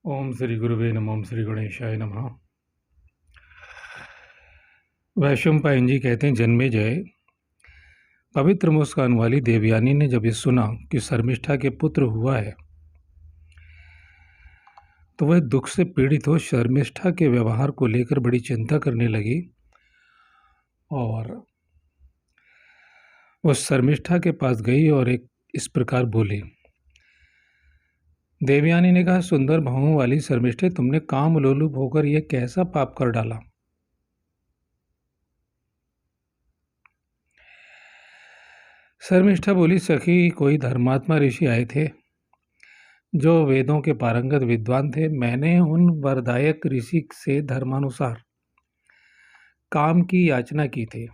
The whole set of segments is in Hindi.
ओम श्री गुरुवे नमः। ओम श्री गणेशाय नमः। वैशंपायन जी कहते हैं, जन्मेजय, पवित्र मुस्कान वाली देवयानी ने जब ये सुना कि शर्मिष्ठा के पुत्र हुआ है तो वह दुख से पीड़ित हो शर्मिष्ठा के व्यवहार को लेकर बड़ी चिंता करने लगी और वो शर्मिष्ठा के पास गई और इस प्रकार बोली। देवयानी ने कहा, सुंदर भावों वाली शर्मिष्ठे, तुमने काम लोलुप होकर यह कैसा पाप कर डाला। शर्मिष्ठा बोली, सखी, कोई धर्मात्मा ऋषि आए थे जो वेदों के पारंगत विद्वान थे। मैंने उन वरदायक ऋषि से धर्मानुसार काम की याचना की थी।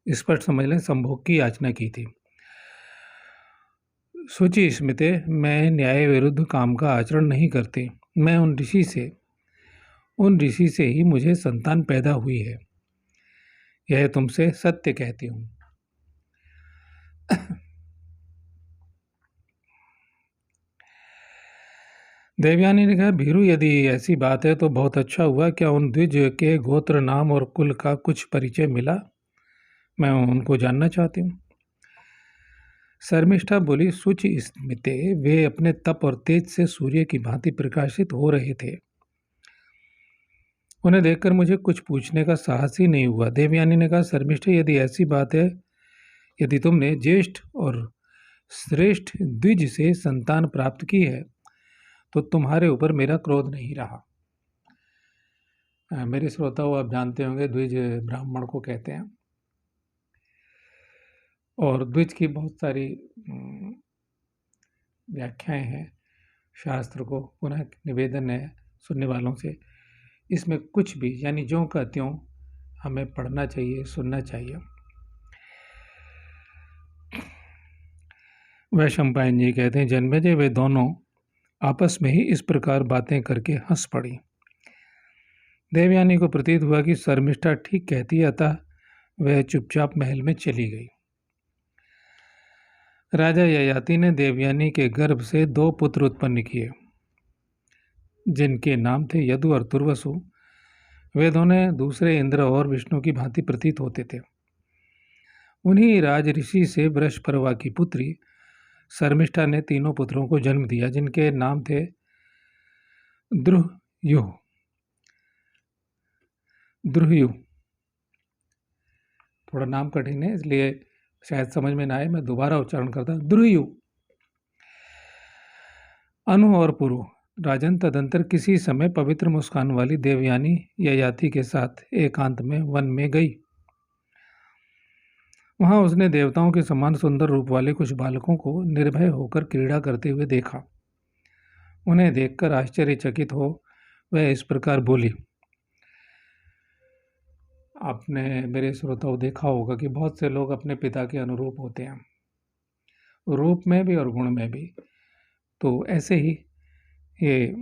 स्पष्ट समझ लें, संभोग की याचना की थी। सूची स्मिते, मैं न्याय विरुद्ध काम का आचरण नहीं करती। मैं उन ऋषि से ही मुझे संतान पैदा हुई है, यह तुमसे सत्य कहती हूँ। देवयानी ने कहा, भीरू, यदि ऐसी बात है तो बहुत अच्छा हुआ। क्या उन द्विज के गोत्र, नाम और कुल का कुछ परिचय मिला? मैं उनको जानना चाहती हूँ। शर्मिष्ठा बोली, सूची स्मिते, वे अपने तप और तेज से सूर्य की भांति प्रकाशित हो रहे थे। उन्हें देखकर मुझे कुछ पूछने का साहस ही नहीं हुआ। देवयानी ने कहा, शर्मिष्ठा, यदि ऐसी बात है, यदि तुमने ज्येष्ठ और श्रेष्ठ द्विज से संतान प्राप्त की है तो तुम्हारे ऊपर मेरा क्रोध नहीं रहा। मेरे श्रोताओं, आप जानते होंगे, द्विज ब्राह्मण को कहते हैं और द्विज की बहुत सारी व्याख्याएं हैं। शास्त्र को पुनः निवेदन है सुनने वालों से, इसमें कुछ भी यानी ज्यों का त्यों हमें पढ़ना चाहिए, सुनना चाहिए। वैशंपायन जी कहते हैं, जन्मेजय, वे दोनों आपस में ही इस प्रकार बातें करके हंस पड़ी। देवयानी को प्रतीत हुआ कि शर्मिष्ठा ठीक कहती है, अतः वह चुपचाप महल में चली गई। राजा ययाति ने देवयानी के गर्भ से 2 पुत्र उत्पन्न किए, जिनके नाम थे यदु और तुर्वसु। वे दोनों दूसरे इंद्र और विष्णु की भांति प्रतीत होते थे। उन्हीं राज ऋषि से वृषपर्वा की पुत्री शर्मिष्ठा ने 3 पुत्रों को जन्म दिया, जिनके नाम थे द्रुह्यु। थोड़ा नाम कठिन है, इसलिए शायद समझ में ना आए, मैं दोबारा उच्चारण करता हूँ। द्रुह्यु, अनु और पुरु। राजन, तदंतर किसी समय पवित्र मुस्कान वाली देवयानी ययाति के साथ एकांत में वन में गई। वहां उसने देवताओं के समान सुंदर रूप वाले कुछ बालकों को निर्भय होकर क्रीड़ा करते हुए देखा। उन्हें देखकर आश्चर्यचकित हो वह इस प्रकार बोली। आपने, मेरे श्रोताओं, देखा होगा कि बहुत से लोग अपने पिता के अनुरूप होते हैं, रूप में भी और गुण में भी। तो ऐसे ही ये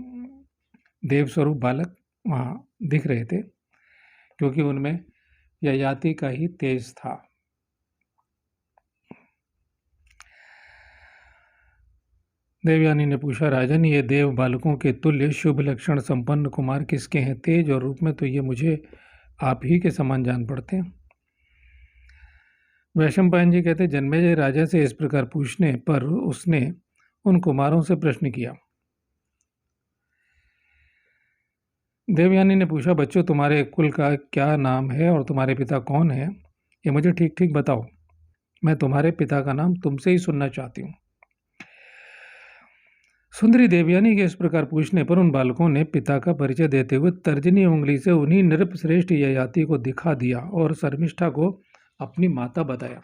देवस्वरूप बालक वहाँ दिख रहे थे, क्योंकि उनमें ययाति का ही तेज था। देवयानी ने पूछा, राजन, ये देव बालकों के तुल्य शुभ लक्षण संपन्न कुमार किसके हैं? तेज और रूप में तो ये मुझे आप ही के समान जान पड़ते हैं। वैशंपायन जी कहते, जन्मेजय, राजा से इस प्रकार पूछने पर उसने उन कुमारों से प्रश्न किया। देवयानी ने पूछा, बच्चों, तुम्हारे कुल का क्या नाम है और तुम्हारे पिता कौन है? ये मुझे ठीक ठीक बताओ। मैं तुम्हारे पिता का नाम तुमसे ही सुनना चाहती हूँ। सुंदरी देवयानी के इस प्रकार पूछने पर उन बालकों ने पिता का परिचय देते हुए तर्जनी उंगली से उन्हीं नृपश्रेष्ठ ययाति को दिखा दिया और शर्मिष्ठा को अपनी माता बताया।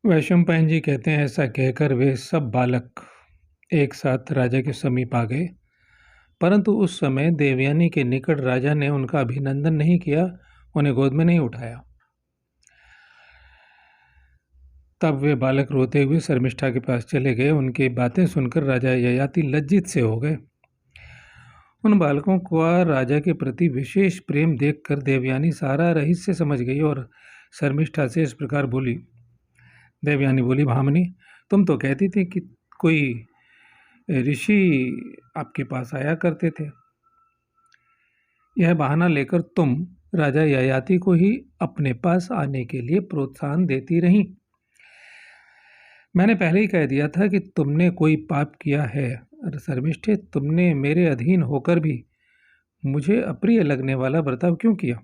वैशंपायन जी कहते हैं, ऐसा कहकर वे सब बालक एक साथ राजा के समीप आ गए, परंतु उस समय देवयानी के निकट राजा ने उनका अभिनंदन नहीं किया, उन्हें गोद में नहीं उठाया। तब वे बालक रोते हुए शर्मिष्ठा के पास चले गए। उनकी बातें सुनकर राजा ययाति लज्जित से हो गए। उन बालकों का राजा के प्रति विशेष प्रेम देखकर देवयानी सारा रहस्य समझ गई और शर्मिष्ठा से इस प्रकार बोली। देवयानी बोली, भामिनी, तुम तो कहती थी कि कोई ऋषि आपके पास आया करते थे। यह बहाना लेकर तुम राजा ययाति को ही अपने पास आने के लिए प्रोत्साहन देती रही। मैंने पहले ही कह दिया था कि तुमने कोई पाप किया है। शर्मिष्ठे, तुमने मेरे अधीन होकर भी मुझे अप्रिय लगने वाला बर्ताव क्यों किया?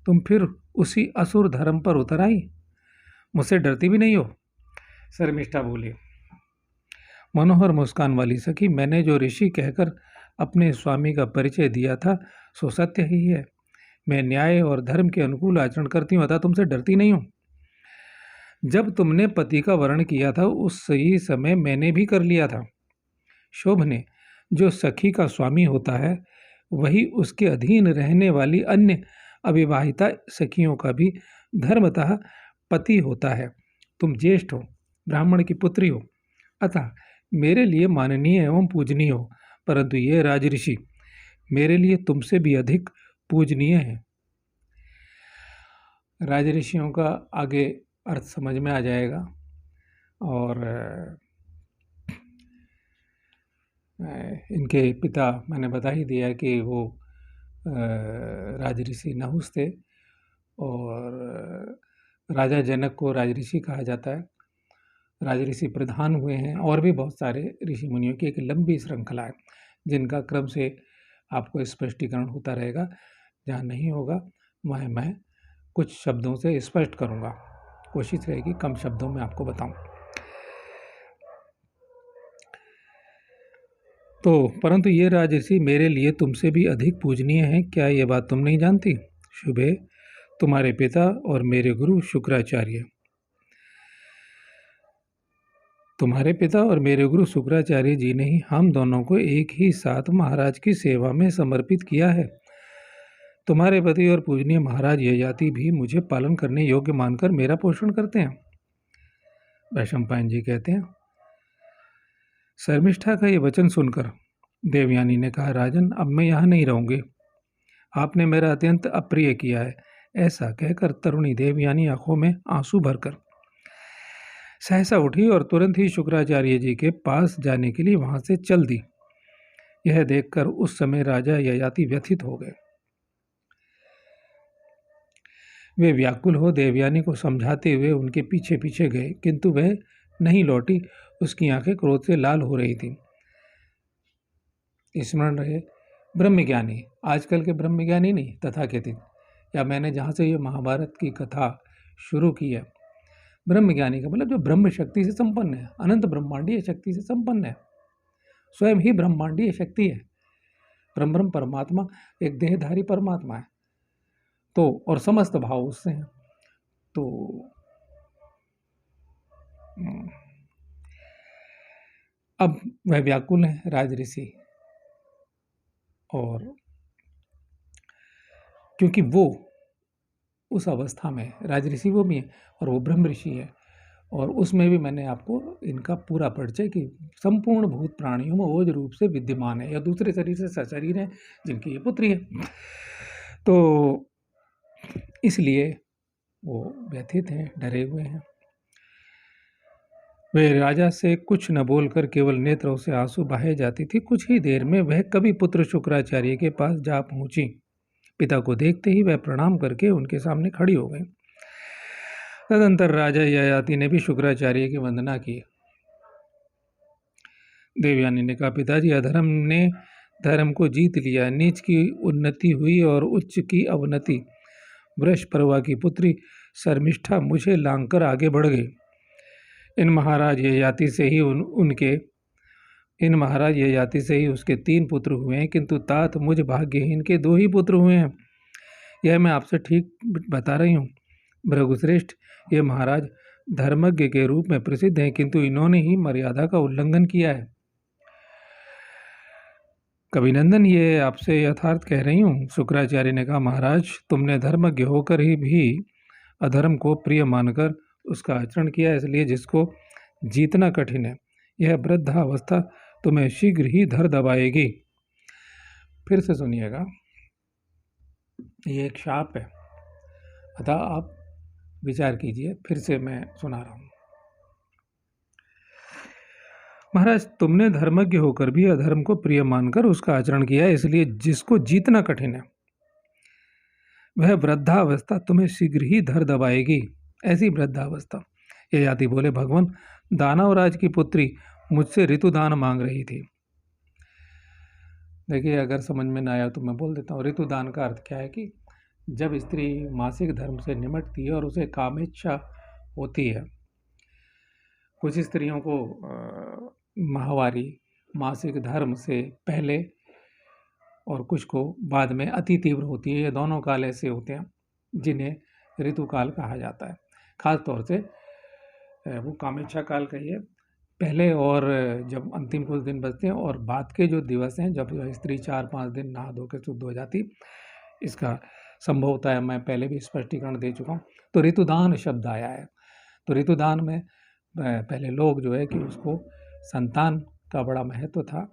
तुम फिर उसी असुर धर्म पर उतर आई। मुझसे डरती भी नहीं हो? शर्मिष्ठा बोली। मनोहर मुस्कान वाली सखी, मैंने जो ऋषि कहकर अपने स्वामी का परिचय दिया था सो सत्य ही है। मैं न्याय और धर्म के अनुकूल आचरण करती हूँ, अतः तुमसे डरती नहीं हूँ। जब तुमने पति का वर्ण किया था उस सही समय मैंने भी कर लिया था। शोभने, जो सखी का स्वामी होता है वही उसके अधीन रहने वाली अन्य अविवाहिता सखियों का भी धर्मतः पति होता है। तुम ज्येष्ठ हो, ब्राह्मण की पुत्री हो, अतः मेरे लिए माननीय एवं पूजनीय हो, परंतु ये राजऋषि मेरे लिए तुमसे भी अधिक पूजनीय है। राजऋषियों का आगे अर्थ समझ में आ जाएगा और इनके पिता मैंने बता ही दिया कि वो राजऋषि नहुस थे और राजा जनक को राजऋषि कहा जाता है। राजऋषि प्रधान हुए हैं और भी बहुत सारे ऋषि मुनियों की एक लंबी श्रृंखला है जिनका क्रम से आपको स्पष्टीकरण होता रहेगा। जहाँ नहीं होगा वह मैं कुछ शब्दों से स्पष्ट करूँगा, कोशिश रहेगी कम शब्दों में आपको बताऊं। तो परंतु ये राजऋषि मेरे लिए तुमसे भी अधिक पूजनीय हैं, क्या ये बात तुम नहीं जानती? शुभे, तुम्हारे पिता और मेरे गुरु शुक्राचार्य जी ने ही हम दोनों को एक ही साथ महाराज की सेवा में समर्पित किया है। तुम्हारे पति और पूजनीय महाराज ययाति भी मुझे पालन करने योग्य मानकर मेरा पोषण करते हैं। वैशंपायन जी कहते हैं। शर्मिष्ठा का ये वचन सुनकर देवयानी ने कहा, राजन, अब मैं यहाँ नहीं रहूंगी, आपने मेरा अत्यंत अप्रिय किया है। ऐसा कहकर तरुणी देवयानी आंखों में आंसू भरकर सहसा उठी और तुरंत ही शुक्राचार्य जी के पास जाने के लिए वहां से चल दी। यह देखकर उस समय राजा ययाति व्यथित हो गए। वे व्याकुल हो देवयानी को समझाते हुए उनके पीछे पीछे गए, किंतु वह नहीं लौटी। उसकी आंखें क्रोध से लाल हो रही थीं। स्मरण रहे, ब्रह्मज्ञानी, आजकल के ब्रह्मज्ञानी नहीं, तथाकथित, या मैंने जहाँ से ये महाभारत की कथा शुरू की है, ब्रह्मज्ञानी का मतलब जो ब्रह्म शक्ति से संपन्न है, अनंत ब्रह्मांडीय शक्ति से संपन्न है, स्वयं ही ब्रह्मांडीय शक्ति है। ब्रह्म परमात्मा एक देहधारी परमात्मा है, तो और समस्त भाव उससे हैं। तो अब वह व्याकुल है राजऋषि, और क्योंकि वो उस अवस्था में राजऋषि वो भी है और वो ब्रह्म ऋषि है, और उसमें भी मैंने आपको इनका पूरा परिचय कि संपूर्ण भूत प्राणियों में ओज रूप से विद्यमान है या दूसरे शरीर से सशरीर है जिनकी ये पुत्री है। तो इसलिए वो व्यथित हैं, डरे हुए हैं। वे राजा से कुछ न बोलकर केवल नेत्रों से आंसू बहाए जाती थी। कुछ ही देर में वह कवि पुत्र शुक्राचार्य के पास जा पहुंची। पिता को देखते ही वह प्रणाम करके उनके सामने खड़ी हो गई। तदंतर राजा ययाति ने भी शुक्राचार्य की वंदना की। देवयानी ने कहा, पिताजी, अधर्म ने धर्म को जीत लिया, नीच की उन्नति हुई और उच्च की अवनति। वृषपर्वा की पुत्री शर्मिष्ठा मुझे लांघकर आगे बढ़ गई। इन महाराज ययाति से ही उसके 3 पुत्र हुए हैं, किंतु तात मुझ भाग्यहीन के 2 ही पुत्र हुए हैं। यह मैं आपसे ठीक बता रही हूँ। भृगुश्रेष्ठ, ये महाराज धर्मज्ञ के रूप में प्रसिद्ध हैं, किंतु इन्होंने ही मर्यादा का उल्लंघन किया है। कविनंदन, ये आपसे यथार्थ कह रही हूँ। शुक्राचार्य ने कहा, महाराज, तुमने धर्मज्ञ होकर ही भी अधर्म को प्रिय मानकर उसका आचरण किया, इसलिए जिसको जीतना कठिन है। यह वृद्धावस्था तुम्हें शीघ्र ही धर दबाएगी। फिर से सुनिएगा, ये एक शाप है, अतः आप विचार कीजिए। फिर से मैं सुना रहा हूँ। महाराज, तुमने धर्मज्ञ होकर भी अधर्म को प्रिय मानकर उसका आचरण किया, इसलिए जिसको जीतना कठिन है वह वृद्धावस्था तुम्हें शीघ्र ही धर दबाएगी। ऐसी वृद्धावस्था। ययाति बोले, भगवान, दानवराज की पुत्री मुझसे ऋतुदान मांग रही थी। देखिए, अगर समझ में ना आया तो मैं बोल देता हूँ। ऋतुदान का अर्थ क्या है कि जब स्त्री मासिक धर्म से निमटती है और उसे कामेच्छा होती है, कुछ स्त्रियों को माहवारी मासिक धर्म से पहले और कुछ को बाद में अति तीव्र होती है। ये दोनों काल ऐसे होते हैं जिन्हें ऋतुकाल कहा जाता है। खास तौर से वो कामेच्छा काल कहिए पहले, और जब अंतिम कुछ दिन बचते हैं, और बाद के जो दिवस हैं जब स्त्री 4-5 दिन नहा धो के शुद्ध हो जाती, इसका संभव होता है। मैं पहले भी स्पष्टीकरण दे चुका हूँ। तो ऋतुदान शब्द आया है। तो ऋतुदान में पहले लोग जो है कि उसको संतान का बड़ा महत्व था,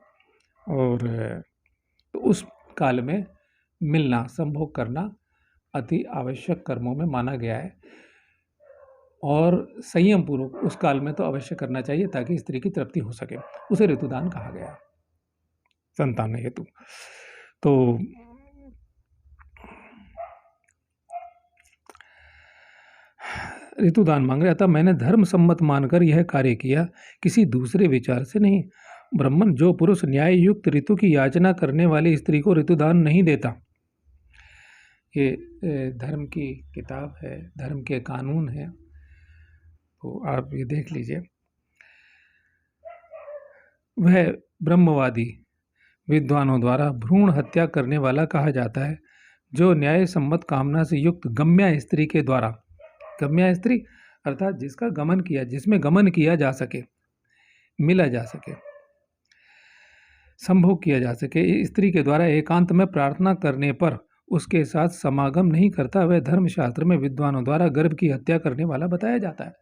और तो उस काल में मिलना, संभोग करना अति आवश्यक कर्मों में माना गया है, और संयम पूर्वक उस काल में तो अवश्य करना चाहिए ताकि स्त्री की तृप्ति हो सके। उसे ऋतुदान कहा गया, संतान हेतु। तो ऋतुदान मांग रहा था। मैंने धर्म सम्मत मानकर यह कार्य किया, किसी दूसरे विचार से नहीं। ब्राह्मण, जो पुरुष न्याय युक्त ऋतु की याचना करने वाली स्त्री को ऋतुदान नहीं देता, ये धर्म की किताब है, धर्म के कानून है, तो आप ये देख लीजिए। वह ब्रह्मवादी विद्वानों द्वारा भ्रूण हत्या करने वाला कहा जाता है। जो न्याय सम्मत कामना से युक्त गम्या स्त्री के द्वारा, गम्या स्त्री अर्थात जिसका गमन किया, जिसमें गमन किया जा सके, मिला जा सके, संभोग किया जा सके, स्त्री के द्वारा एकांत में प्रार्थना करने पर उसके साथ समागम नहीं करता, वह धर्मशास्त्र में विद्वानों द्वारा गर्भ की हत्या करने वाला बताया जाता है।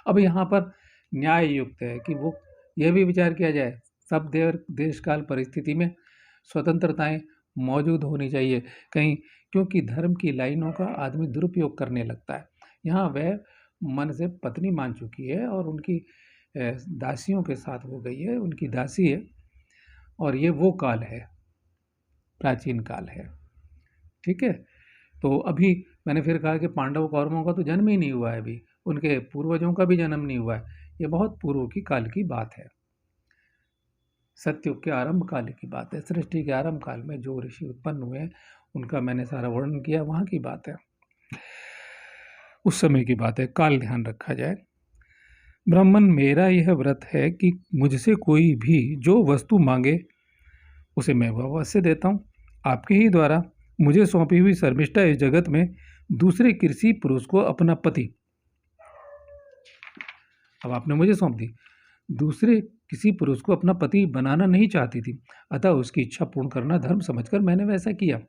अब यहाँ पर न्याय युक्त है कि वो यह भी विचार किया जाए, सब देश काल परिस्थिति में स्वतंत्रताएं मौजूद होनी चाहिए कहीं, क्योंकि धर्म की लाइनों का आदमी दुरुपयोग करने लगता है। यहाँ वह मन से पत्नी मान चुकी है और उनकी दासियों के साथ हो गई है, उनकी दासी है, और ये वो काल है, प्राचीन काल है। ठीक है। तो अभी मैंने फिर कहा कि पांडव कौरवों का तो जन्म ही नहीं हुआ है, अभी उनके पूर्वजों का भी जन्म नहीं हुआ है। ये बहुत पूर्व की काल की बात है, सत्युग के आरंभ काल की बात है। सृष्टि के आरंभ काल में जो ऋषि उत्पन्न हुए उनका मैंने सारा वर्णन किया, वहाँ की बात है, उस समय की बात है, काल ध्यान रखा जाए। ब्राह्मण, मेरा यह व्रत है कि मुझसे कोई भी जो वस्तु मांगे उसे मैं वह अवश्य देता हूँ। आपके ही द्वारा मुझे सौंपी हुई शर्मिष्ठा इस जगत में दूसरे किसी पुरुष को अपना पति, अब आपने मुझे सौंप दी, दूसरे किसी पुरुष को अपना पति बनाना नहीं चाहती थी, अतः उसकी इच्छा पूर्ण करना धर्म समझकर मैंने वैसा किया।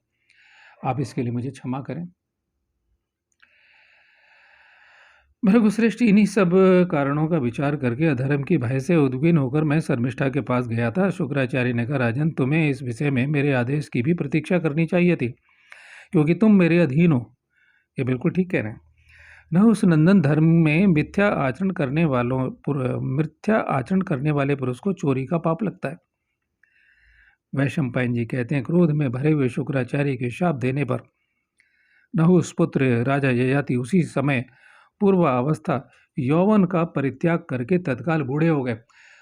आप इसके लिए मुझे क्षमा करें। भृगुश्रेष्ठ, इन्हीं सब कारणों का विचार करके अधर्म की भय से उद्विग्न होकर मैं शर्मिष्ठा के पास गया था। शुक्राचार्य ने कहा, राजन, तुम्हें इस विषय में मेरे आदेश की भी प्रतीक्षा करनी चाहिए थी, क्योंकि तुम मेरे अधीन हो। ये बिल्कुल ठीक कह रहे हैं। न उस नंदन, धर्म में मिथ्या आचरण करने वाले पुरुष को चोरी का पाप लगता है। वैशंपायन जी कहते हैं, क्रोध में भरे हुए शुक्राचार्य के शाप देने पर नहुष पुत्र राजा ययाति उसी समय पूर्वावस्था यौवन का परित्याग करके तत्काल बूढ़े हो गए।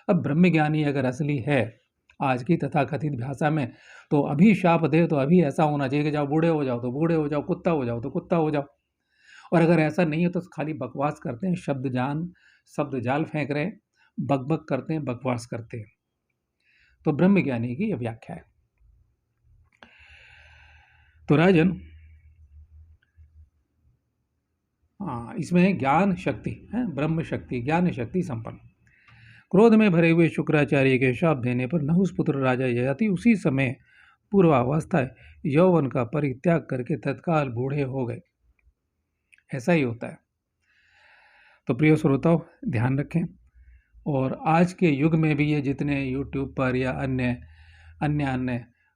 अब ब्रह्मज्ञानी अगर असली है आज की तथाकथित भाषा में, तो अभी शाप दे तो अभी ऐसा होना चाहिए कि जाओ बूढ़े हो जाओ तो बूढ़े हो जाओ, कुत्ता हो जाओ तो कुत्ता हो जाओ। और अगर ऐसा नहीं है तो खाली बकवास करते हैं, शब्द जाल फेंक रहे हैं, बकबक करते हैं, बकवास करते हैं। तो ब्रह्मज्ञानी की यह व्याख्या है। तो राजन, इसमें ज्ञान शक्ति है, ब्रह्म शक्ति, ज्ञान शक्ति संपन्न। क्रोध में भरे हुए शुक्राचार्य के शाप देने पर नहुष पुत्र राजा ययाति उसी समय पूर्वावस्था यौवन का परित्याग करके तत्काल बूढ़े हो गए। ऐसा ही होता है। तो प्रिय श्रोताओं, ध्यान रखें। और आज के युग में भी ये जितने यूट्यूब पर या अन्य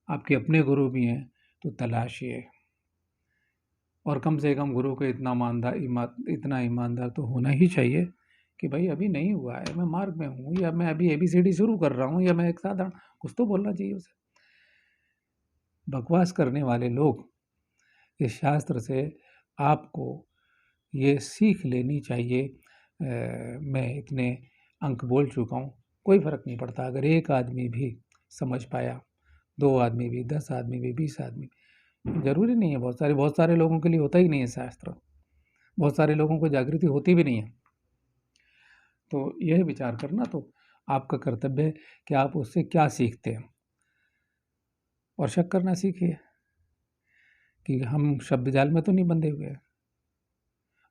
आपके अपने गुरु भी हैं तो तलाशिए, और कम से कम गुरु को इतना ईमानदार तो होना ही चाहिए कि भाई अभी नहीं हुआ है, मैं मार्ग में हूँ, या मैं अभी ABCD शुरू कर रहा हूँ, या मैं एक साधारण कुछ तो बोलना चाहिए उसे। बकवास करने वाले लोग इस शास्त्र से आपको ये सीख लेनी चाहिए। मैं इतने अंक बोल चुका हूँ, कोई फ़र्क नहीं पड़ता अगर एक आदमी भी समझ पाया, 2 आदमी भी, 10 आदमी भी, 20 आदमी, ज़रूरी नहीं है बहुत सारे लोगों के लिए होता ही नहीं है शास्त्र, बहुत सारे लोगों को जागृति होती भी नहीं है। तो यह विचार करना तो आपका कर्तव्य है कि आप उससे क्या सीखते हैं, और शक करना सीखिए कि हम शब्द जाल में तो नहीं बंधे हुए हैं,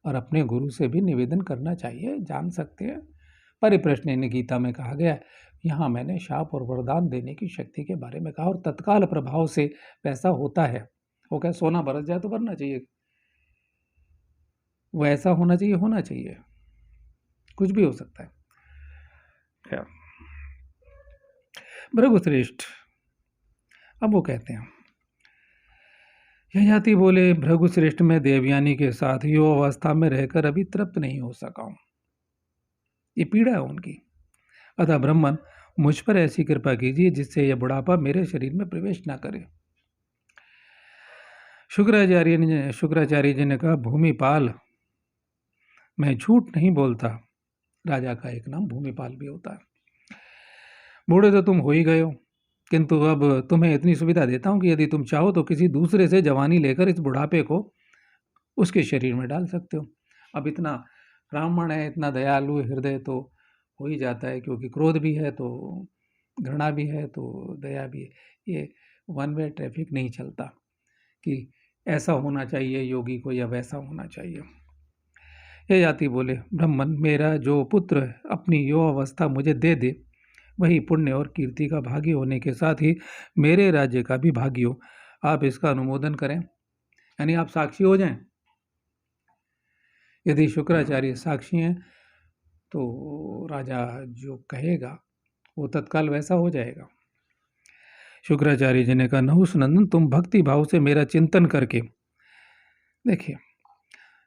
और अपने गुरु से भी निवेदन करना चाहिए, जान सकते हैं। परिप्रश्न ने गीता में कहा गया, यहाँ मैंने शाप और वरदान देने की शक्ति के बारे में कहा, और तत्काल प्रभाव से वैसा होता है। वो क्या सोना बरस जाए तो भरना चाहिए, वो ऐसा होना चाहिए, कुछ भी हो सकता है। क्या भृगुश्रेष्ठ, अब वो कहते हैं, ययाति बोले, भृगुश्रेष्ठ में देवयानी के साथ यो अवस्था में रहकर अभी तृप्त नहीं हो सका हूं, ये पीड़ा है उनकी। अतः ब्रह्मन मुझ पर ऐसी कृपा कीजिए जिससे यह बुढ़ापा मेरे शरीर में प्रवेश न करे। शुक्राचार्य जी ने कहा, भूमिपाल, मैं झूठ नहीं बोलता, राजा का एक नाम भूमिपाल भी होता है। बूढ़े तो तुम हो ही गए हो, किंतु अब तुम्हें इतनी सुविधा देता हूं कि यदि तुम चाहो तो किसी दूसरे से जवानी लेकर इस बुढ़ापे को उसके शरीर में डाल सकते हो। अब इतना ब्राह्मण है, इतना दयालु हृदय तो हो ही जाता है, क्योंकि क्रोध भी है तो घृणा भी है तो दया भी है। ये वन वे ट्रैफिक नहीं चलता कि ऐसा होना चाहिए योगी को या वैसा होना चाहिए। ययाति बोले, ब्राह्मण, मेरा जो पुत्र अपनी यो अवस्था मुझे दे दे, वही पुण्य और कीर्ति का भागी होने के साथ ही मेरे राज्य का भी भागी हो। आप इसका अनुमोदन करें, यानी आप साक्षी हो जाएं। यदि शुक्राचार्य साक्षी हैं तो राजा जो कहेगा वो तत्काल वैसा हो जाएगा। शुक्राचार्य जी ने कहा, नहुस नंदन, तुम भक्ति भाव से मेरा चिंतन करके, देखिए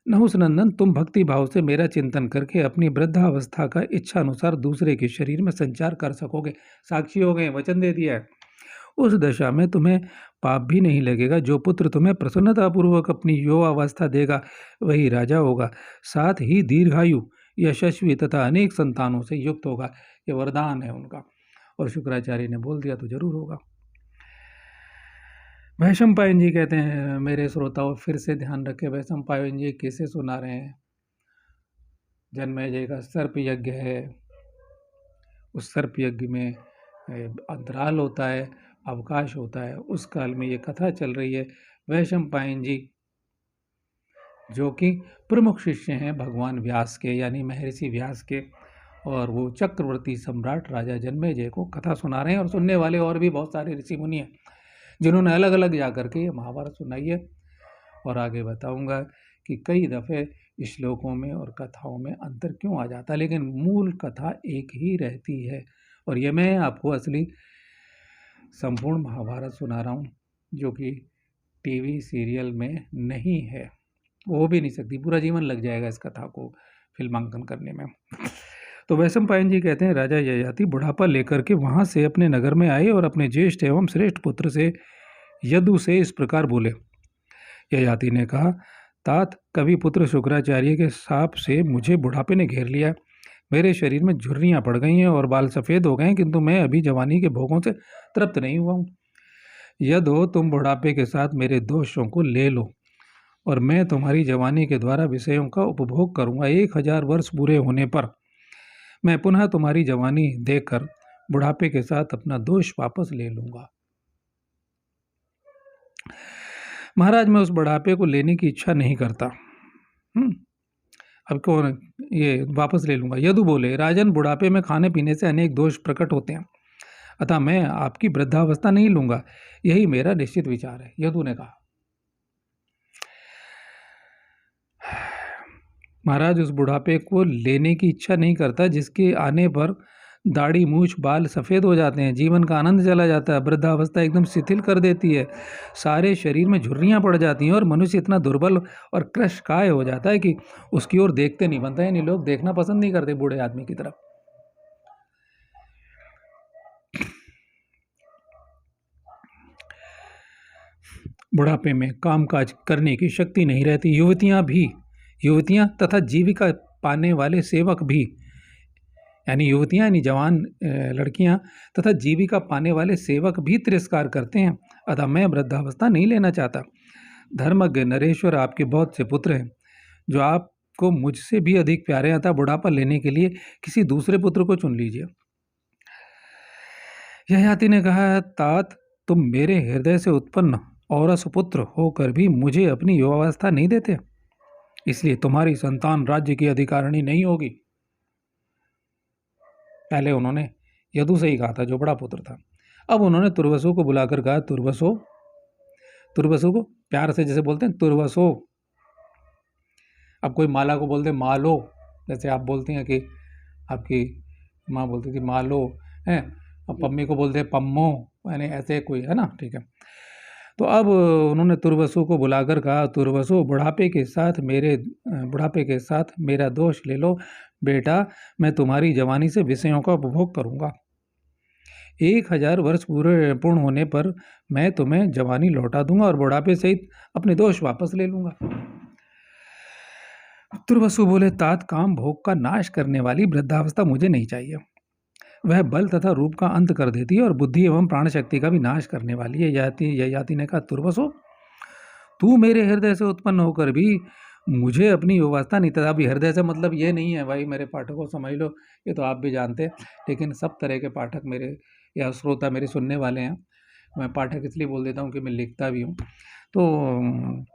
नहुस नंदन, तुम भक्ति भाव से मेरा चिंतन करके अपनी वृद्धावस्था का इच्छा अनुसार दूसरे के शरीर में संचार कर सकोगे। साक्षी हो गए, वचन दे दिया है। उस दशा में तुम्हें पाप भी नहीं लगेगा। जो पुत्र तुम्हें प्रसन्नतापूर्वक अपनी युवावस्था देगा वही राजा होगा, साथ ही दीर्घायु, यशस्वी तथा अनेक संतानों से युक्त होगा। ये वरदान है उनका, और शुक्राचार्य ने बोल दिया तो जरूर होगा। वैशंपायन जी कहते हैं, मेरे श्रोताओं फिर से ध्यान रखें, वैशंपायन जी कैसे सुना रहे हैं। जन्मेजय का सर्प यज्ञ है, उस सर्प यज्ञ में अंतराल होता है, अवकाश होता है, उस काल में ये कथा चल रही है। वैशंपायन जी जो कि प्रमुख शिष्य हैं भगवान व्यास के, यानी महर्षि व्यास के, और वो चक्रवर्ती सम्राट राजा जन्मेजय को कथा सुना रहे हैं। और सुनने वाले और भी बहुत सारे ऋषि मुनि हैं जिन्होंने अलग अलग जाकर के ये महाभारत सुनाई है। और आगे बताऊंगा कि कई दफ़े श्लोकों में और कथाओं में अंतर क्यों आ जाता है, लेकिन मूल कथा एक ही रहती है। और ये मैं आपको असली संपूर्ण महाभारत सुना रहा हूँ, जो कि टीवी सीरियल में नहीं है, वो भी नहीं सकती, पूरा जीवन लग जाएगा इस कथा को फिल्मांकन करने में। तो वैशंपायन जी कहते हैं, राजा ययाति बुढ़ापा लेकर के वहाँ से अपने नगर में आए और अपने ज्येष्ठ एवं श्रेष्ठ पुत्र से यदु से इस प्रकार बोले। ययाति ने कहा, तात, कवि पुत्र शुक्राचार्य के शाप से मुझे बुढ़ापे ने घेर लिया। मेरे शरीर में झुर्रियाँ पड़ गई हैं और बाल सफ़ेद हो गए हैं, किंतु मैं अभी जवानी के भोगों से तृप्त नहीं हुआ हूँ। यदो, तुम बुढ़ापे के साथ मेरे दोषों को ले लो और मैं तुम्हारी जवानी के द्वारा विषयों का उपभोग करूँगा। 1000 वर्ष पूरे होने पर मैं पुनः तुम्हारी जवानी देकर बुढ़ापे के साथ अपना दोष वापस ले लूँगा। महाराज, मैं उस बुढ़ापे को लेने की इच्छा नहीं करता। अब कौन ये वापस ले लूँगा। यदु बोले, राजन, बुढ़ापे में खाने पीने से अनेक दोष प्रकट होते हैं, अतः मैं आपकी वृद्धावस्था नहीं लूँगा, यही मेरा निश्चित विचार है। यदु ने कहा, महाराज, उस बुढ़ापे को लेने की इच्छा नहीं करता जिसके आने पर दाढ़ी मूछ बाल सफ़ेद हो जाते हैं, जीवन का आनंद चला जाता है, वृद्धावस्था एकदम शिथिल कर देती है, सारे शरीर में झुर्रियाँ पड़ जाती हैं और मनुष्य इतना दुर्बल और कृशकाय हो जाता है कि उसकी ओर देखते नहीं बनता है। यानी लोग देखना पसंद नहीं करते बूढ़े आदमी की तरफ। बुढ़ापे में कामकाज करने की शक्ति नहीं रहती। युवतियां तथा जीविका पाने वाले सेवक भी, यानी युवतियां यानी जवान लड़कियां तथा जीविका पाने वाले सेवक भी तिरस्कार करते हैं। अतः मैं वृद्धावस्था नहीं लेना चाहता। धर्मज्ञ नरेश्वर, आपके बहुत से पुत्र हैं जो आपको मुझसे भी अधिक प्यारे हैं, अतः बुढ़ापा लेने के लिए किसी दूसरे पुत्र को चुन लीजिए। ययाति ने कहा, तात, तुम मेरे हृदय से उत्पन्न और सुपुत्र होकर भी मुझे अपनी युवावस्था नहीं देते, इसलिए तुम्हारी संतान राज्य की अधिकारिणी नहीं होगी। पहले उन्होंने यदु से ही कहा था, जो बड़ा पुत्र था। अब उन्होंने तुर्वसु को बुलाकर कहा, तुर्वसु को प्यार से जैसे बोलते हैं तुर्वसो। अब कोई माला को बोलते मालो, जैसे आप बोलती हैं कि आपकी माँ बोलती थी मालो, हैं। अब पम्मी को बोलते हैं पम्मो, यानी ऐसे कोई है ना, ठीक है। तो अब उन्होंने तुर्वसु को बुलाकर कहा, तुर्वसु, बुढ़ापे के साथ मेरा दोष ले लो बेटा, मैं तुम्हारी जवानी से विषयों का उपभोग करूंगा। 1000 वर्ष पूर्ण होने पर मैं तुम्हें जवानी लौटा दूंगा और बुढ़ापे सहित अपने दोष वापस ले लूंगा। तुर्वसु बोले, तात, काम भोग का नाश करने वाली वृद्धावस्था मुझे नहीं चाहिए। वह बल तथा रूप का अंत कर देती है और बुद्धि एवं प्राण शक्ति का भी नाश करने वाली है। ययाति ने कहा, तुर्वसु, तू मेरे हृदय से उत्पन्न होकर भी मुझे अपनी युवावस्था नहीं, तथा अभी हृदय से मतलब ये नहीं है भाई मेरे पाठकों, समझ लो, ये तो आप भी जानते हैं, लेकिन सब तरह के पाठक मेरे या श्रोता मेरे सुनने वाले हैं। मैं पाठक इसलिए बोल देता हूँ कि मैं लिखता भी हूँ, तो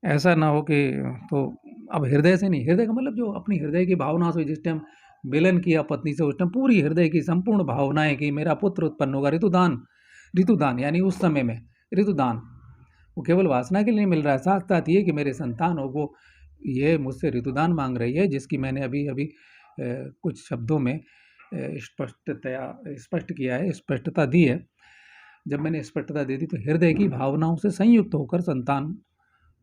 ऐसा ना हो कि, तो अब हृदय से नहीं, हृदय का मतलब जो अपनी हृदय की भावना से जिस टाइम मिलन किया पत्नी से, उस टाइम पूरी हृदय की संपूर्ण भावनाएं कि मेरा पुत्र उत्पन्न होगा, ऋतुदान यानी उस समय में ऋतुदान, वो केवल वासना के लिए मिल रहा है, साथ साथ ये कि मेरे संतान हो, वो ये मुझसे ऋतुदान मांग रही है, जिसकी मैंने अभी कुछ शब्दों में स्पष्ट किया है, स्पष्टता दी है। जब मैंने स्पष्टता दे दी तो हृदय की भावनाओं से संयुक्त होकर संतान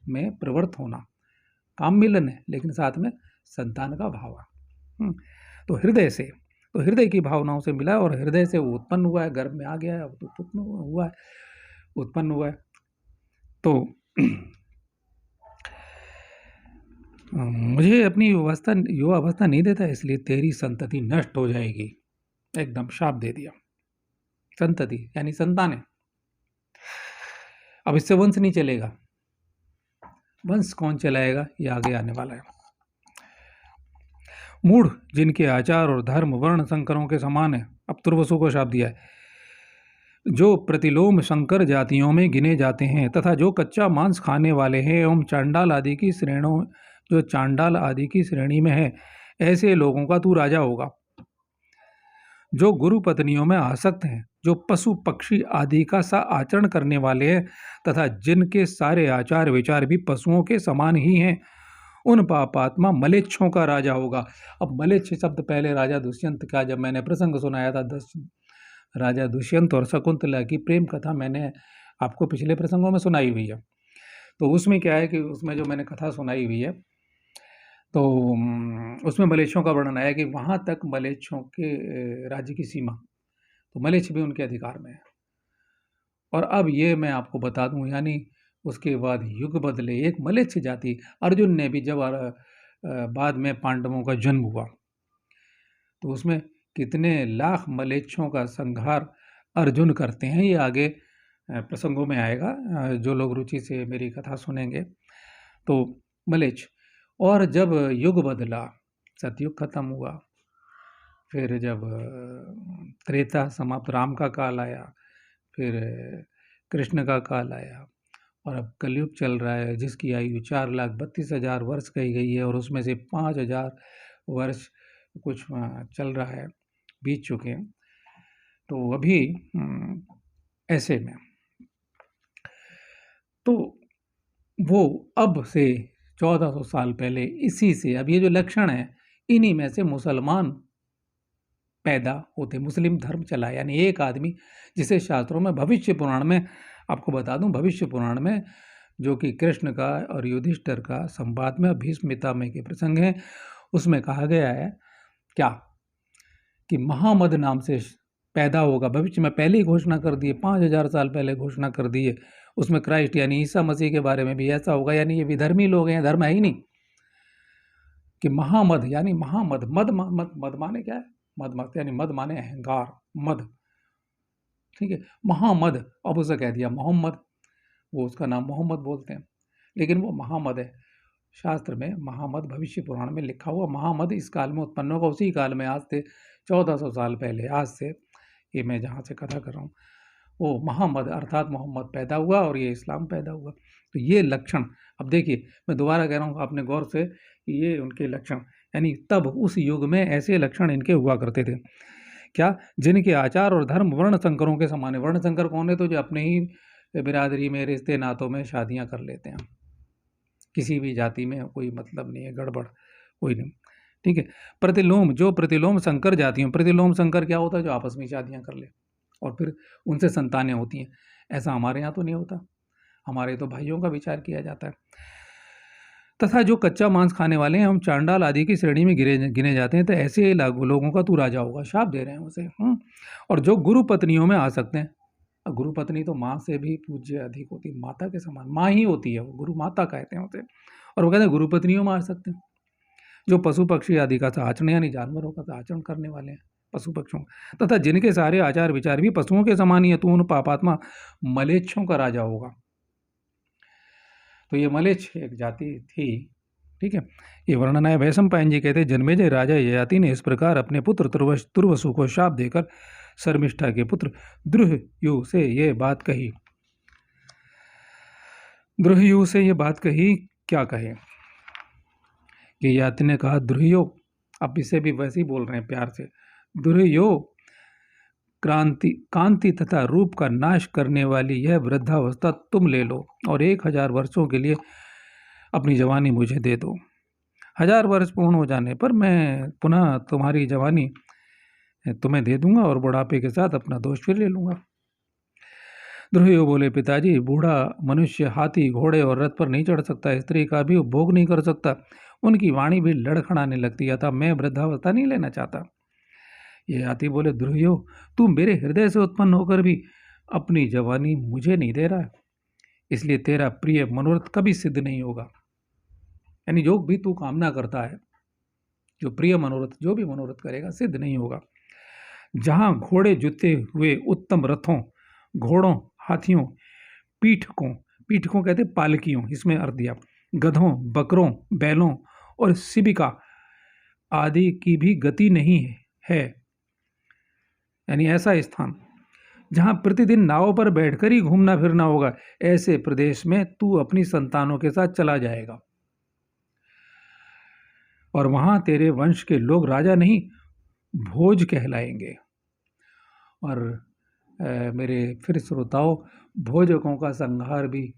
में प्रवृत्त होना, काम मिलन है लेकिन साथ में संतान का भाव है। तो हृदय की भावनाओं से मिला और हृदय से वो उत्पन्न हुआ है, गर्भ में आ गया है, तो उत्पन्न हुआ है। तो मुझे अपनी युवावस्था नहीं देता, इसलिए तेरी संतति नष्ट हो जाएगी। एकदम शाप दे दिया। संतति यानी संतानें, अब इससे वंश नहीं चलेगा। वंश कौन चलाएगा, ये आगे आने वाला है। मूढ़, जिनके आचार और धर्म वर्ण संकरों के समान है, अब तुर्वसु को शाप दिया है, जो प्रतिलोम संकर जातियों में गिने जाते हैं तथा जो कच्चा मांस खाने वाले हैं एवं चांडाल आदि की श्रेणी में है, ऐसे लोगों का तू राजा होगा। जो गुरु पत्नियों में आसक्त हैं, जो पशु पक्षी आदि का सा आचरण करने वाले हैं तथा जिनके सारे आचार विचार भी पशुओं के समान ही हैं, उन पापात्मा मलेच्छों का राजा होगा। अब मलेच्छ शब्द पहले राजा दुष्यंत का, जब मैंने प्रसंग सुनाया था राजा दुष्यंत और शकुंतला की प्रेम कथा, मैंने आपको पिछले प्रसंगों में सुनाई हुई है। तो उसमें क्या है कि उसमें जो मैंने कथा सुनाई हुई है, तो उसमें मलेच्छों का वर्णन आया कि वहाँ तक मलेच्छों के राज्य की सीमा, तो मलेच्छ भी उनके अधिकार में है। और अब ये मैं आपको बता दूं, यानी उसके बाद युग बदले, एक मलेच्छ जाति, अर्जुन ने भी जब बाद में पांडवों का जन्म हुआ तो उसमें कितने लाख मलेच्छों का संहार अर्जुन करते हैं, ये आगे प्रसंगों में आएगा। जो लोग रुचि से मेरी कथा सुनेंगे तो मलेच्छ। और जब युग बदला, सतयुग खत्म हुआ, फिर जब त्रेता समाप्त, राम का काल आया, फिर कृष्ण का काल आया, और अब कलयुग चल रहा है जिसकी आयु 4,32,000 वर्ष कही गई है, और उसमें से 5,000 वर्ष कुछ चल रहा है, बीत चुके हैं। तो अभी ऐसे में तो वो अब से 1400 साल पहले इसी से, अब ये जो लक्षण है इन्हीं में से मुसलमान पैदा होते, मुस्लिम धर्म चला। यानी एक आदमी जिसे शास्त्रों में भविष्य पुराण में, आपको बता दूं, भविष्य पुराण में जो कि कृष्ण का और युधिष्ठिर का संवाद में भीष्म पितामह के प्रसंग है, उसमें कहा गया है क्या कि महामद नाम से पैदा होगा। भविष्य में पहले ही घोषणा कर दिए, 5000 साल पहले घोषणा कर दिए। उसमें क्राइस्ट यानी ईसा मसीह के बारे में भी ऐसा होगा। यानी ये विधर्मी लोग हैं, धर्म है ही नहीं, कि महामद यानी महामद, मद मद मद माने क्या है? मद मद यानी मद माने अहंकार, मद, ठीक है। महामद, अब उसे कह दिया मोहम्मद, वो उसका नाम मोहम्मद बोलते हैं, लेकिन वो महामद है। शास्त्र में महामद भविष्य पुराण में लिखा हुआ महामद इस काल में उत्पन्न होगा, उसी काल में, आज से 1400 साल पहले, आज से, ये मैं जहाँ से कथा कर रहा हूँ, वो महामद अर्थात मोहम्मद पैदा हुआ और ये इस्लाम पैदा हुआ। तो ये लक्षण, अब देखिए मैं दोबारा कह रहा हूँ, आपने गौर से, ये उनके लक्षण, यानी तब उस युग में ऐसे लक्षण इनके हुआ करते थे, क्या, जिनके आचार और धर्म वर्ण संकरों के समान है। वर्ण संकर कौन है? तो जो अपने ही बिरादरी में, रिश्ते नातों में शादियां कर लेते हैं, किसी भी जाति में कोई मतलब नहीं है, गड़बड़ कोई नहीं, ठीक है। प्रतिलोम, जो प्रतिलोम संकर जातियों, प्रतिलोम संकर क्या होता है? जो आपस में शादियां कर ले और फिर उनसे संतानें होती हैं। ऐसा हमारे यहाँ तो नहीं होता, हमारे तो भाइयों का विचार किया जाता है। तथा जो कच्चा मांस खाने वाले हैं, हम चांडाल आदि की श्रेणी में गिने जाते हैं। तो ऐसे लोगों का तू राजा होगा, शाप दे रहे हैं उसे। और जो गुरु पत्नियों में आ सकते हैं, गुरु पत्नी तो माँ से भी पूज्य अधिक होती है, माता के समान, माँ ही होती है वो, गुरु माता कहते हैं उसे। और वो कहते हैं गुरु पत्नियों में आ सकते हैं जो पशु पक्षी आदि का आचरण, यानी जानवरों का आचरण करने वाले हैं, पशु पक्षियों, तथा जिनके सारे आचार विचार भी पशुओं के समान ही है, तो उन पापात्मा मलेच्छों का राजा होगा। तो ये मलेच्छ एक जाति थी, ठीक है। ये वर्णन है वैशंपायन जी कहते हैं, जन्मेजय राजा ययाति ने इस प्रकार अपने पुत्र तुर्वसु को शाप देकर शर्मिष्ठा के पुत्र द्रुहयु से ये बात कही। द्रुहयु से ये बात कही, क्या कहे कि ययाति ने कहा, द्रुहयो, अब इसे भी वैसे ही बोल रहे हैं प्यार से, द्रुहयो, कांति तथा रूप का नाश करने वाली यह वृद्धावस्था तुम ले लो और 1000 वर्षों के लिए अपनी जवानी मुझे दे दो। 1000 वर्ष पूर्ण हो जाने पर मैं पुनः तुम्हारी जवानी तुम्हें दे दूंगा और बुढ़ापे के साथ अपना दोष फिर ले लूंगा। द्रुहयो बोले, पिताजी, बूढ़ा मनुष्य हाथी, घोड़े और रथ पर नहीं चढ़ सकता, स्त्री का भी उपभोग नहीं कर सकता, उनकी वाणी भी लड़खड़ाने लगती है, अतः मैं वृद्धावस्था नहीं लेना चाहता। ये हाथी बोले, द्रुहयो, तू मेरे हृदय से उत्पन्न होकर भी अपनी जवानी मुझे नहीं दे रहा है, इसलिए तेरा प्रिय मनोरथ कभी सिद्ध नहीं होगा। यानी जो भी तू कामना करता है, जो प्रिय मनोरथ, जो भी मनोरथ करेगा, सिद्ध नहीं होगा। जहां घोड़े जुते हुए उत्तम रथों, घोड़ों, हाथियों, पीठकों कहते पालकियों, इसमें अर्थ दिया, गधों, बकरों, बैलों और शिबिका आदि की भी गति नहीं है। यानी ऐसा स्थान जहां प्रतिदिन नाव पर बैठकर ही घूमना फिरना होगा, ऐसे प्रदेश में तू अपनी संतानों के साथ चला जाएगा और वहां तेरे वंश के लोग राजा नहीं, भोज कहलाएंगे। और मेरे फिर श्रोताओं, भोजकों का संहार भी,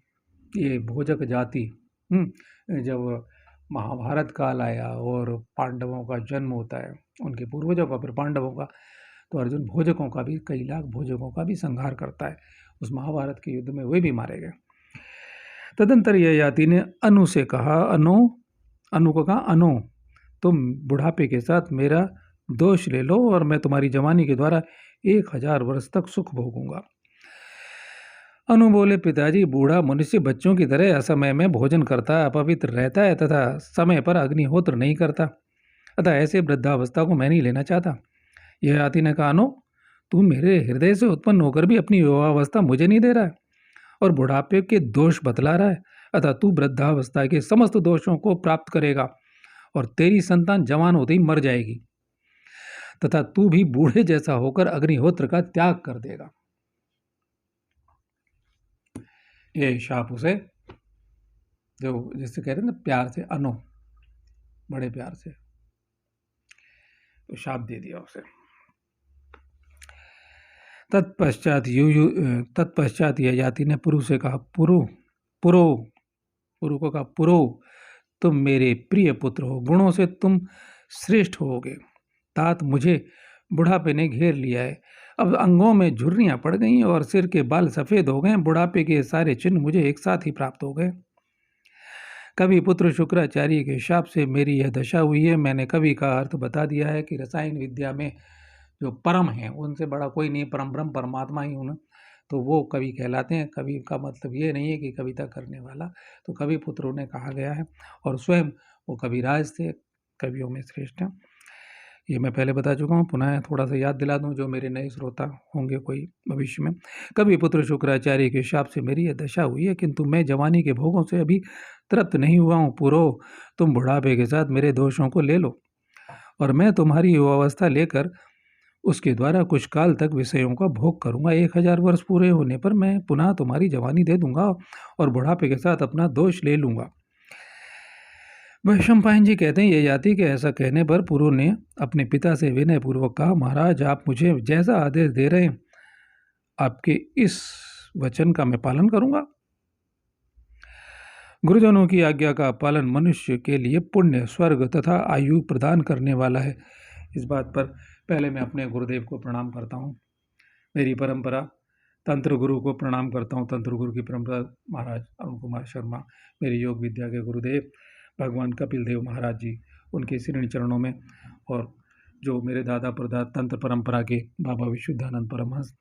ये भोजक जाति, जब महाभारत काल आया और पांडवों का जन्म होता है, उनके पूर्वजों का, फिर पांडवों का, तो अर्जुन भोजकों का भी, कई लाख भोजकों का भी संहार करता है। उस महाभारत के युद्ध में वे भी मारे गए। तदंतर ययाति ने अनु से कहा, अनु को कहा, अनु, तुम बुढ़ापे के साथ मेरा दोष ले लो और मैं तुम्हारी जवानी के द्वारा 1000 वर्ष तक सुख भोगूंगा। अनु बोले, पिताजी, बूढ़ा मनुष्य बच्चों की तरह असमय में भोजन करता, अपवित्र रहता है तथा समय पर अग्निहोत्र नहीं करता, अतः ऐसे वृद्धावस्था को मैं नहीं लेना चाहता। यह हाथी ने कहा, अनु, तू मेरे हृदय से उत्पन्न होकर भी अपनी युवावस्था मुझे नहीं दे रहा है और बुढ़ापे के दोष बतला रहा है, अतः तू वृद्धावस्था के समस्त दोषों को प्राप्त करेगा और तेरी संतान जवान होते ही मर जाएगी तथा तू भी बूढ़े जैसा होकर अग्निहोत्र का त्याग कर देगा। ये शाप उसे, जो जिससे कह रहे हैं ना प्यार से, अनु, बड़े प्यार से, तो शाप दे दिया उसे। तत्पश्चात ययाति ने पुरु से कहा, पुरु को कहा, पुरो, तुम मेरे प्रिय पुत्र हो, गुणों से तुम श्रेष्ठ होगे, तात मुझे बुढ़ापे ने घेर लिया है। अब अंगों में झुर्रियां पड़ गई और सिर के बाल सफ़ेद हो गए। बुढ़ापे के सारे चिन्ह मुझे एक साथ ही प्राप्त हो गए। कवि पुत्र शुक्राचार्य के शाप से मेरी यह दशा हुई है। मैंने कवि का अर्थ बता दिया है कि रसायन विद्या में जो परम है उनसे बड़ा कोई नहीं, परम ब्रह्म परमात्मा ही हूँ, तो वो कवि कहलाते हैं। कवि का मतलब ये नहीं है कि कविता करने वाला, तो कवि पुत्र उन्हें कहा गया है और स्वयं वो कविराज थे, कवियों में श्रेष्ठ हैं। ये मैं पहले बता चुका हूँ, पुनः थोड़ा सा याद दिला दूँ जो मेरे नए श्रोता होंगे कोई भविष्य में। कवि पुत्र शुक्राचार्य के शाप से मेरी यह दशा हुई है, किंतु मैं जवानी के भोगों से अभी तृप्त नहीं हुआ हूँ। पुरो, तुम बुढ़ापे के साथ मेरे दोषों को ले लो और मैं तुम्हारी युवावस्था लेकर उसके द्वारा कुछ काल तक विषयों का भोग करूंगा। 1000 वर्ष पूरे होने पर मैं पुनः तुम्हारी जवानी दे दूंगा और बुढ़ापे के साथ अपना दोष ले लूंगा। वैशंपायन जी कहते हैं, ये जाति के ऐसा कहने पर पुरु ने अपने पिता से विनय पूर्वक कहा, महाराज आप मुझे जैसा आदेश दे रहे हैं आपके इस वचन का मैं पालन करूंगा। गुरुजनों की आज्ञा का पालन मनुष्य के लिए पुण्य, स्वर्ग तथा आयु प्रदान करने वाला है। इस बात पर पहले मैं अपने गुरुदेव को प्रणाम करता हूँ। मेरी परंपरा तंत्र गुरु को प्रणाम करता हूँ। तंत्र गुरु की परंपरा महाराज अरुण कुमार शर्मा, मेरे योग विद्या के गुरुदेव भगवान कपिल देव महाराज जी, उनके श्रीणी चरणों में, और जो मेरे दादा परदादा तंत्र परंपरा के बाबा विशुद्धानंद परमहंस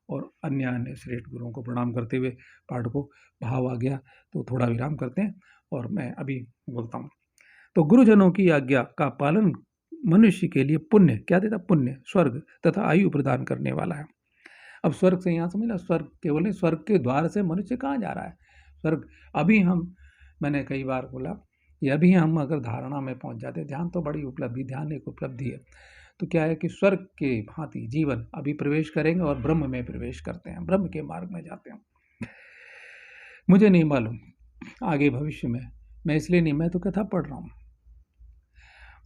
और अन्य श्रेष्ठ गुरुओं को प्रणाम करते हुए पाठ को भाव आ गया तो थोड़ा विराम करते हैं और मैं अभी बोलता हूँ। तो गुरुजनों की आज्ञा का पालन मनुष्य के लिए पुण्य क्या देता? पुण्य, स्वर्ग तथा आयु प्रदान करने वाला है। अब स्वर्ग से यहाँ समझ लो, स्वर्ग केवल नहीं, स्वर्ग के द्वार से मनुष्य कहाँ जा रहा है? स्वर्ग अभी मैंने कई बार बोला, ये अभी हम अगर धारणा में पहुँच जाते, ध्यान तो बड़ी उपलब्धि, ध्यान एक उपलब्धि है, तो क्या है कि स्वर्ग के भांति जीवन अभी प्रवेश करेंगे और ब्रह्म में प्रवेश करते हैं, ब्रह्म के मार्ग में जाते हैं। मुझे नहीं मालूम आगे भविष्य में, मैं इसलिए नहीं, मैं तो कथा पढ़ रहा हूँ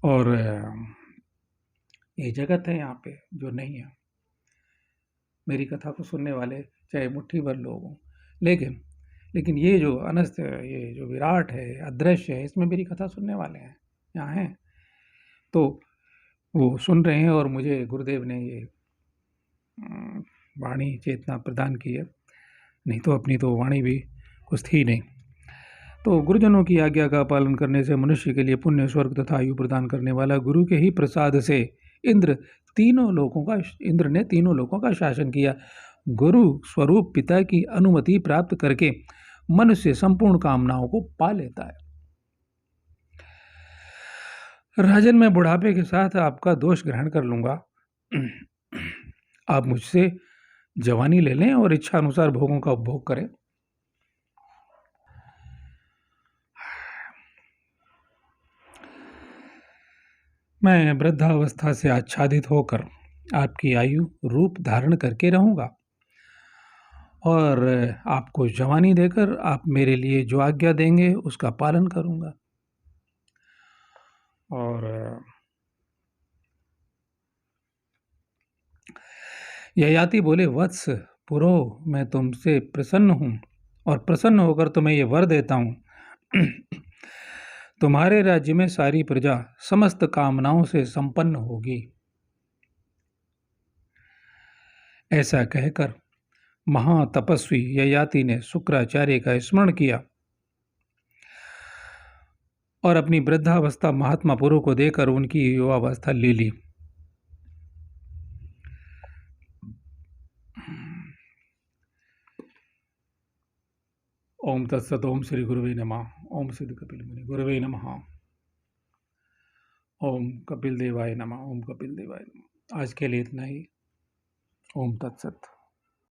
और ये जगत है यहाँ पे जो नहीं है। मेरी कथा को सुनने वाले चाहे मुट्ठी भर लोग हों, लेकिन ये जो अनस्त, ये जो विराट है, अदृश्य है, इसमें मेरी कथा सुनने वाले हैं, यहाँ हैं, तो वो सुन रहे हैं और मुझे गुरुदेव ने ये वाणी चेतना प्रदान की है, नहीं तो अपनी तो वाणी भी कुछ थी नहीं। तो गुरुजनों की आज्ञा का पालन करने से मनुष्य के लिए पुण्य, स्वर्ग तथा आयु प्रदान करने वाला गुरु के ही प्रसाद से इंद्र ने तीनों लोकों का शासन किया। गुरु स्वरूप पिता की अनुमति प्राप्त करके मनुष्य संपूर्ण कामनाओं को पा लेता है। राजन, मैं बुढ़ापे के साथ आपका दोष ग्रहण कर लूंगा। आप मुझसे जवानी ले लें और इच्छा अनुसार भोगों का उपभोग करें। मैं वृद्धावस्था से आच्छादित होकर आपकी आयु रूप धारण करके रहूंगा और आपको जवानी देकर आप मेरे लिए जो आज्ञा देंगे उसका पालन करूंगा। और ययाति बोले, वत्स पुरो, मैं तुमसे प्रसन्न हूं और प्रसन्न होकर तुम्हें ये वर देता हूं। तुम्हारे राज्य में सारी प्रजा समस्त कामनाओं से संपन्न होगी। ऐसा कहकर महातपस्वी ययाति ने शुक्राचार्य का स्मरण किया और अपनी वृद्धावस्था महात्मा पुरु को देकर उनकी युवावस्था ले ली। ओम तत्सत। ओम श्री गुरुवे नमः। ओम सिद्ध कपिल मुनि गुरुवे नमः। ओम कपिल देवाय नमः। ओम कपिल देवाय नमः। आज के लिए इतना ही। ओम तत्सत।